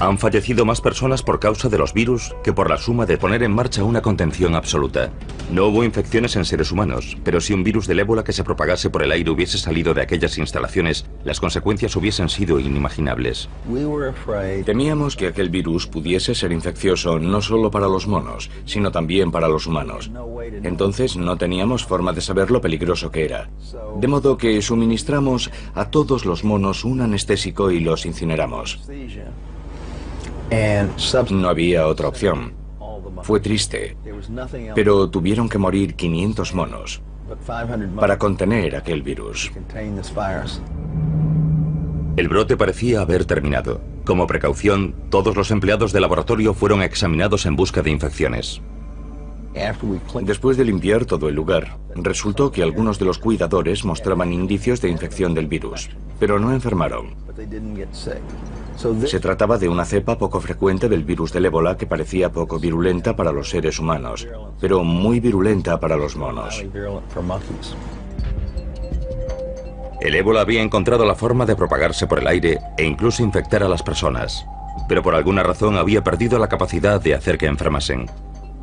Han fallecido más personas por causa de los virus que por la suma de poner en marcha una contención absoluta. No hubo infecciones en seres humanos, pero si un virus del ébola que se propagase por el aire hubiese salido de aquellas instalaciones, las consecuencias hubiesen sido inimaginables. Temíamos que aquel virus pudiese ser infeccioso no solo para los monos, sino también para los humanos. Entonces no teníamos forma de saber lo peligroso que era. De modo que suministramos a todos los monos un anestésico y los incineramos. No había otra opción. Fue triste, pero tuvieron que morir 500 monos para contener aquel virus. El brote parecía haber terminado. Como precaución, todos los empleados del laboratorio fueron examinados en busca de infecciones. Después de limpiar todo el lugar, resultó que algunos de los cuidadores mostraban indicios de infección del virus, pero no enfermaron. Se trataba de una cepa poco frecuente del virus del ébola que parecía poco virulenta para los seres humanos, pero muy virulenta para los monos. El ébola había encontrado la forma de propagarse por el aire e incluso infectar a las personas, pero por alguna razón había perdido la capacidad de hacer que enfermasen,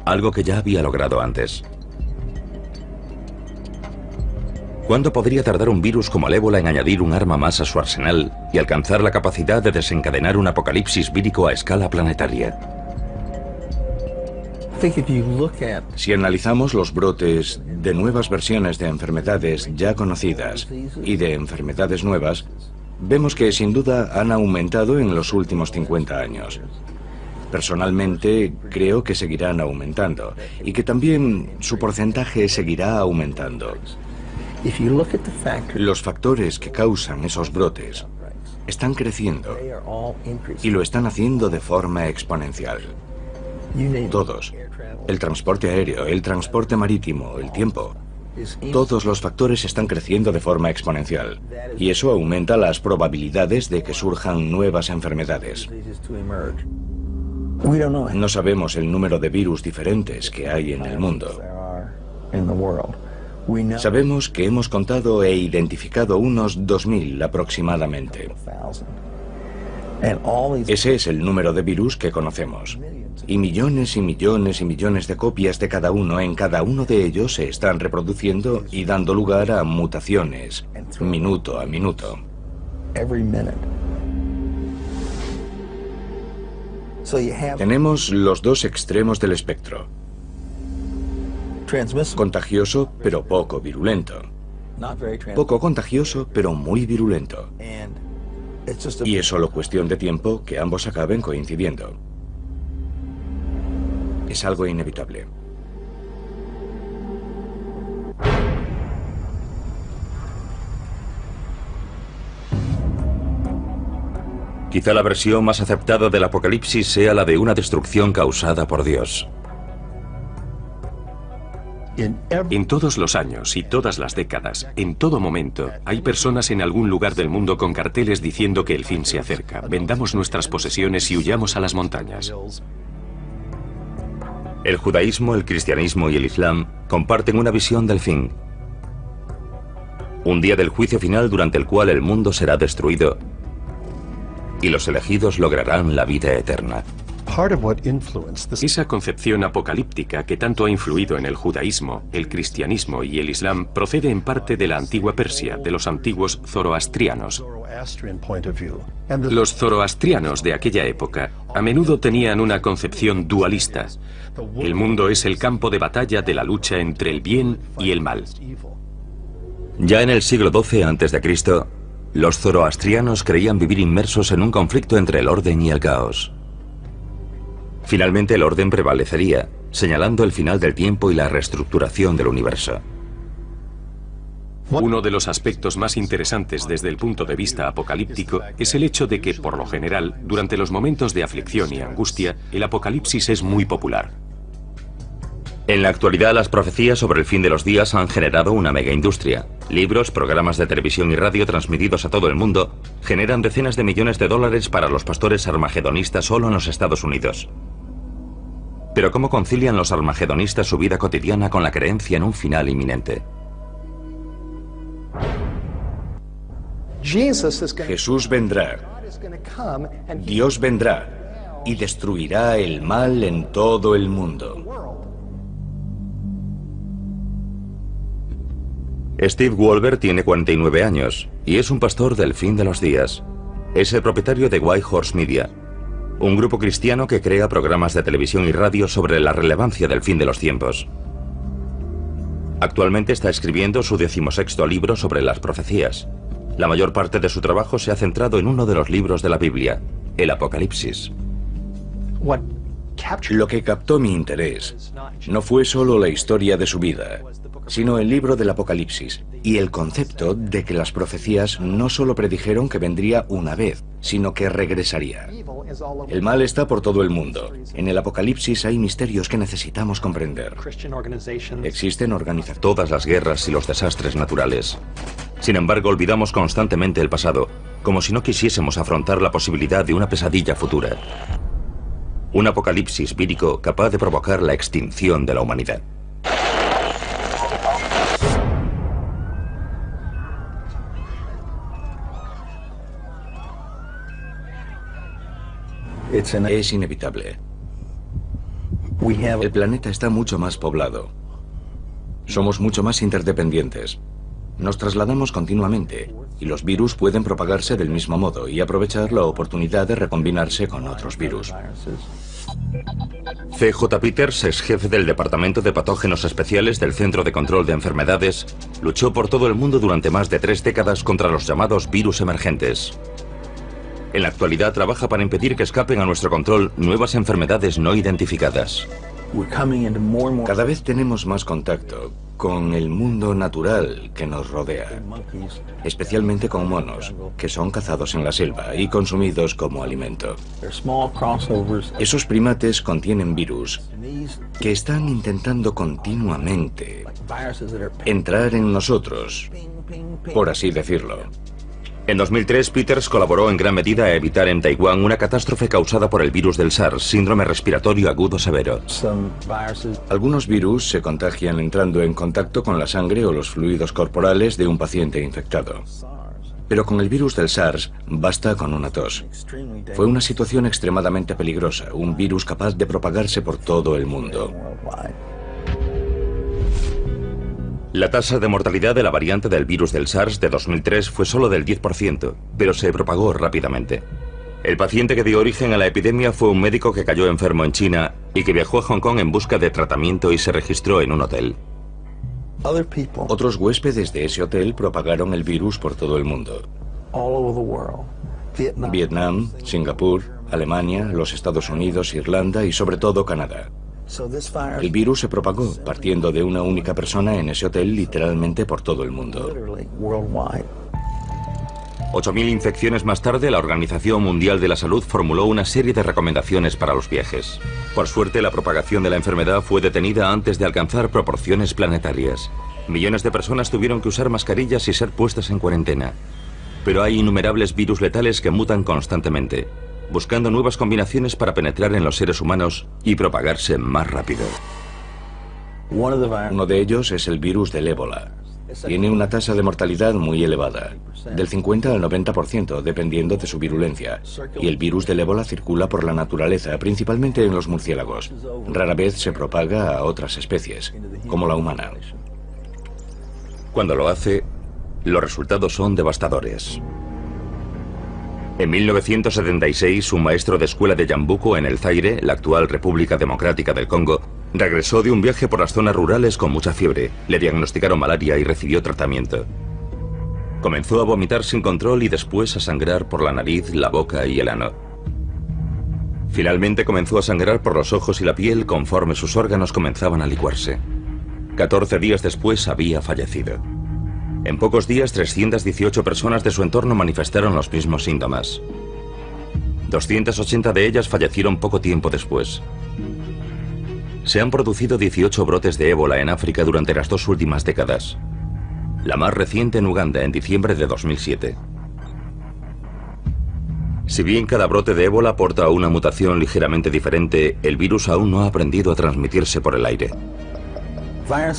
algo que ya había logrado antes. ¿Cuándo podría tardar un virus como el ébola en añadir un arma más a su arsenal y alcanzar la capacidad de desencadenar un apocalipsis vírico a escala planetaria? Si analizamos los brotes de nuevas versiones de enfermedades ya conocidas y de enfermedades nuevas, vemos que sin duda han aumentado en los últimos 50 años. Personalmente, creo que seguirán aumentando y que también su porcentaje seguirá aumentando. Los factores que causan esos brotes están creciendo y lo están haciendo de forma exponencial. Todos. El transporte aéreo, el transporte marítimo, el tiempo. Todos los factores están creciendo de forma exponencial y eso aumenta las probabilidades de que surjan nuevas enfermedades. No sabemos el número de virus diferentes que hay en el mundo. Sabemos que hemos contado e identificado unos 2.000 aproximadamente. Ese es el número de virus que conocemos. Y millones y millones y millones de copias de cada uno en cada uno de ellos se están reproduciendo y dando lugar a mutaciones, minuto a minuto. Tenemos los dos extremos del espectro. Contagioso, pero poco virulento. Poco contagioso, pero muy virulento. Y es solo cuestión de tiempo que ambos acaben coincidiendo. Es algo inevitable. Quizá la versión más aceptada del apocalipsis sea la de una destrucción causada por Dios. En todos los años y todas las décadas, en todo momento, hay personas en algún lugar del mundo con carteles diciendo que el fin se acerca. Vendamos nuestras posesiones y huyamos a las montañas. El judaísmo, el cristianismo y el islam comparten una visión del fin. Un día del juicio final durante el cual el mundo será destruido y los elegidos lograrán la vida eterna. Esa concepción apocalíptica que tanto ha influido en el judaísmo, el cristianismo y el islam procede en parte de la antigua Persia, de los antiguos zoroastrianos. Los zoroastrianos de aquella época a menudo tenían una concepción dualista. El mundo es el campo de batalla de la lucha entre el bien y el mal. Ya en el siglo XII a.C., los zoroastrianos creían vivir inmersos en un conflicto entre el orden y el caos. Finalmente el orden prevalecería, señalando el final del tiempo y la reestructuración del universo. Uno de los aspectos más interesantes desde el punto de vista apocalíptico es el hecho de que, por lo general, durante los momentos de aflicción y angustia, el apocalipsis es muy popular. En la actualidad, las profecías sobre el fin de los días han generado una megaindustria. Libros, programas de televisión y radio transmitidos a todo el mundo generan decenas de millones de dólares para los pastores armagedonistas solo en los Estados Unidos. Pero ¿cómo concilian los armagedonistas su vida cotidiana con la creencia en un final inminente? Jesús vendrá, Dios vendrá y destruirá el mal en todo el mundo. Steve Wolber tiene 49 años y es un pastor del fin de los días. Es el propietario de White Horse Media, un grupo cristiano que crea programas de televisión y radio sobre la relevancia del fin de los tiempos. Actualmente está escribiendo su 16º libro sobre las profecías. La mayor parte de su trabajo se ha centrado en uno de los libros de la Biblia, el Apocalipsis. Lo que captó mi interés no fue solo la historia de su vida, sino el libro del Apocalipsis y el concepto de que las profecías no solo predijeron que vendría una vez, sino que regresaría. El mal está por todo el mundo. En el Apocalipsis hay misterios que necesitamos comprender. Existen organizaciones. Todas las guerras y los desastres naturales. Sin embargo, olvidamos constantemente el pasado, como si no quisiésemos afrontar la posibilidad de una pesadilla futura. Un apocalipsis vírico capaz de provocar la extinción de la humanidad. Es inevitable. El planeta está mucho más poblado. Somos mucho más interdependientes. Nos trasladamos continuamente y los virus pueden propagarse del mismo modo y aprovechar la oportunidad de recombinarse con otros virus. C.J. Peters, ex jefe del Departamento de Patógenos Especiales del Centro de Control de Enfermedades, luchó por todo el mundo durante más de 3 décadas contra los llamados virus emergentes. En la actualidad trabaja para impedir que escapen a nuestro control nuevas enfermedades no identificadas. Cada vez tenemos más contacto con el mundo natural que nos rodea, especialmente con monos, que son cazados en la selva y consumidos como alimento. Esos primates contienen virus que están intentando continuamente entrar en nosotros, por así decirlo. En 2003, Peters colaboró en gran medida a evitar en Taiwán una catástrofe causada por el virus del SARS, síndrome respiratorio agudo severo. Algunos virus se contagian entrando en contacto con la sangre o los fluidos corporales de un paciente infectado. Pero con el virus del SARS basta con una tos. Fue una situación extremadamente peligrosa, un virus capaz de propagarse por todo el mundo. La tasa de mortalidad de la variante del virus del SARS de 2003 fue solo del 10%, pero se propagó rápidamente. El paciente que dio origen a la epidemia fue un médico que cayó enfermo en China y que viajó a Hong Kong en busca de tratamiento y se registró en un hotel. Otros huéspedes de ese hotel propagaron el virus por todo el mundo. Vietnam, Singapur, Alemania, los Estados Unidos, Irlanda y sobre todo Canadá. El virus se propagó partiendo de una única persona en ese hotel literalmente por todo el mundo. 8.000 infecciones más tarde, la Organización Mundial de la Salud formuló una serie de recomendaciones para los viajes. Por suerte, la propagación de la enfermedad fue detenida antes de alcanzar proporciones planetarias. Millones de personas tuvieron que usar mascarillas y ser puestas en cuarentena. Pero hay innumerables virus letales que mutan constantemente, buscando nuevas combinaciones para penetrar en los seres humanos y propagarse más rápido. Uno de ellos es el virus del ébola. Tiene una tasa de mortalidad muy elevada, del 50 al 90%, dependiendo de su virulencia. Y el virus del ébola circula por la naturaleza, principalmente en los murciélagos. Rara vez se propaga a otras especies, como la humana. Cuando lo hace, los resultados son devastadores. En 1976, un maestro de escuela de Yambuco, en el Zaire, la actual República Democrática del Congo, regresó de un viaje por las zonas rurales con mucha fiebre. Le diagnosticaron malaria y recibió tratamiento. Comenzó a vomitar sin control y después a sangrar por la nariz, la boca y el ano. Finalmente comenzó a sangrar por los ojos y la piel conforme sus órganos comenzaban a licuarse. 14 días después había fallecido. En pocos días, 318 personas de su entorno manifestaron los mismos síntomas. 280 de ellas fallecieron poco tiempo después. Se han producido 18 brotes de ébola en África durante las 2 últimas décadas. La más reciente en Uganda, en diciembre de 2007. Si bien cada brote de ébola porta una mutación ligeramente diferente, el virus aún no ha aprendido a transmitirse por el aire.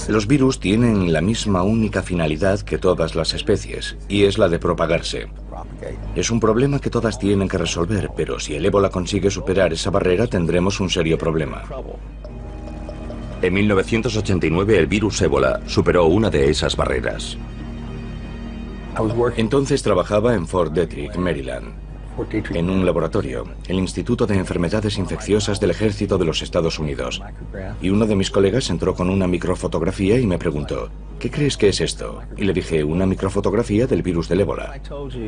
Los virus tienen la misma única finalidad que todas las especies, y es la de propagarse. Es un problema que todas tienen que resolver, pero si el ébola consigue superar esa barrera, tendremos un serio problema. En 1989 el virus ébola superó una de esas barreras. Entonces trabajaba en Fort Detrick, Maryland, en un laboratorio, el Instituto de Enfermedades Infecciosas del Ejército de los Estados Unidos. Y uno de mis colegas entró con una microfotografía y me preguntó, ¿qué crees que es esto? Y le dije, una microfotografía del virus del ébola.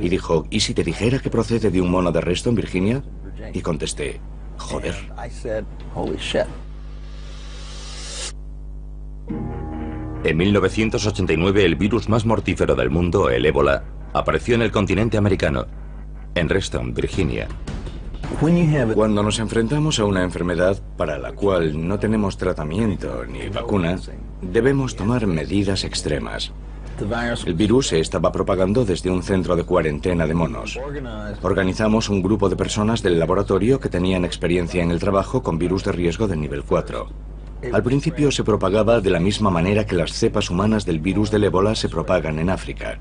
Y dijo, ¿y si te dijera que procede de un mono de Reston, Virginia? Y contesté, joder. En 1989 el virus más mortífero del mundo, el ébola, apareció en el continente americano, en Reston, Virginia. Cuando nos enfrentamos a una enfermedad para la cual no tenemos tratamiento ni vacuna, debemos tomar medidas extremas. El virus se estaba propagando desde un centro de cuarentena de monos. Organizamos un grupo de personas del laboratorio que tenían experiencia en el trabajo con virus de riesgo de nivel 4. Al principio se propagaba de la misma manera que las cepas humanas del virus del ébola se propagan en África.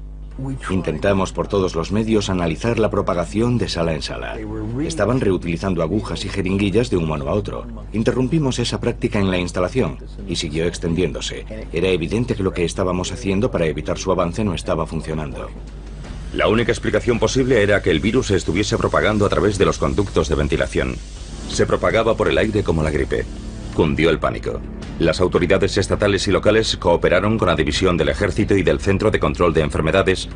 Intentamos por todos los medios analizar la propagación de sala en sala. Estaban reutilizando agujas y jeringuillas de un mono a otro. Interrumpimos esa práctica en la instalación y siguió extendiéndose. Era evidente que lo que estábamos haciendo para evitar su avance no estaba funcionando. La única explicación posible era que el virus se estuviese propagando a través de los conductos de ventilación. Se propagaba por el aire como la gripe. Cundió el pánico. Las autoridades estatales y locales cooperaron con la División del Ejército y del Centro de Control de Enfermedades